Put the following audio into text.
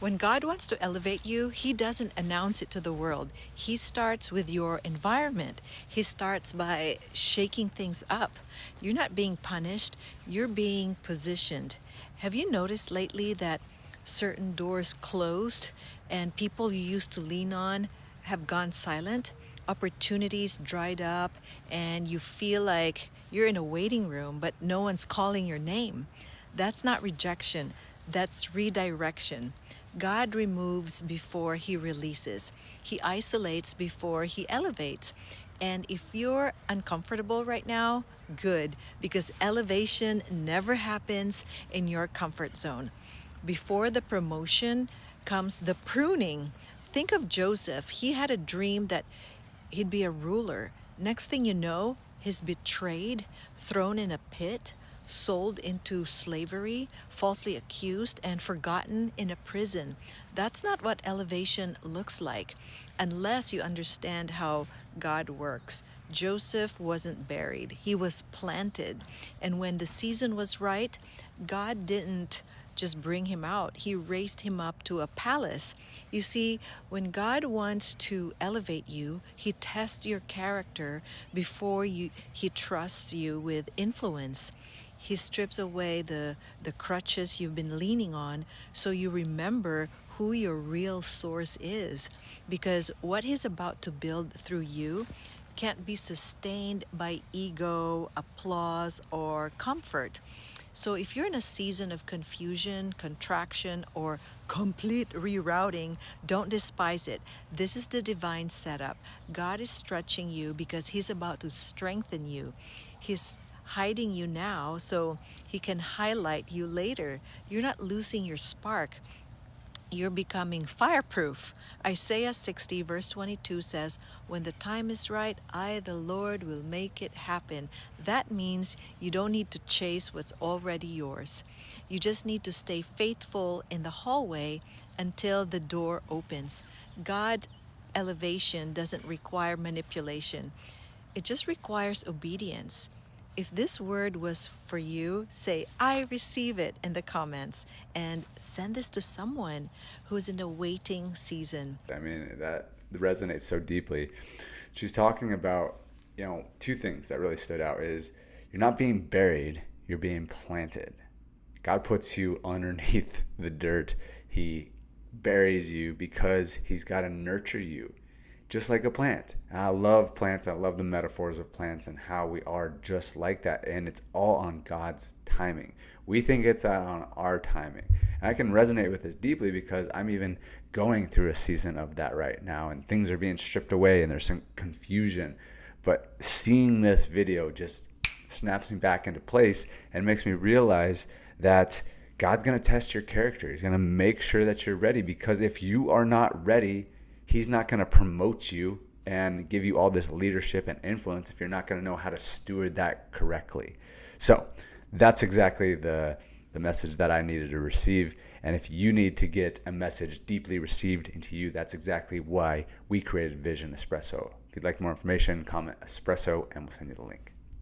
When God wants to elevate you, He doesn't announce it to the world. He starts with your environment. He starts by shaking things up. You're not being punished, you're being positioned. Have you noticed lately that certain doors closed and people you used to lean on have gone silent? Opportunities dried up, and you feel like you're in a waiting room, but no one's calling your name. That's not rejection, that's redirection. God removes before He releases, He isolates before He elevates. And if you're uncomfortable right now, good, because elevation never happens in your comfort zone. Before the promotion comes the pruning. Think of Joseph. He had a dream that he'd be a ruler. Next thing you know, he's betrayed, thrown in a pit, sold into slavery, falsely accused, and forgotten in a prison. That's not what elevation looks like unless you understand how God works. Joseph wasn't buried, he was planted. And when the season was right, God didn't just bring him out. He raised him up to a palace. You see, when God wants to elevate you, He tests your character before He trusts you with influence. He strips away the crutches you've been leaning on so you remember who your real source is. Because what He's about to build through you can't be sustained by ego, applause, or comfort. So if you're in a season of confusion, contraction, or complete rerouting, don't despise it. This is the divine setup. God is stretching you because He's about to strengthen you. He's hiding you now so He can highlight you later. You're not losing your spark, you're becoming fireproof. Isaiah 60, verse 22 says, "When the time is right, I, the Lord, will make it happen." That means you don't need to chase what's already yours. You just need to stay faithful in the hallway until the door opens. God's elevation doesn't require manipulation, it just requires obedience. If this word was for you, say, "I receive it" in the comments and send this to someone who's in a waiting season. I mean, that resonates so deeply. She's talking about, two things that really stood out is you're not being buried, you're being planted. God puts you underneath the dirt. He buries you because He's got to nurture you, just like a plant. And I love plants. I love the metaphors of plants and how we are just like that. And it's all on God's timing. We think it's on our timing. And I can resonate with this deeply because I'm even going through a season of that right now. And things are being stripped away and there's some confusion. But seeing this video just snaps me back into place and makes me realize that God's going to test your character. He's going to make sure that you're ready, because if you are not ready, He's not going to promote you and give you all this leadership and influence if you're not going to know how to steward that correctly. So that's exactly the message that I needed to receive. And if you need to get a message deeply received into you, that's exactly why we created Vision Espresso. If you'd like more information, comment Espresso and we'll send you the link.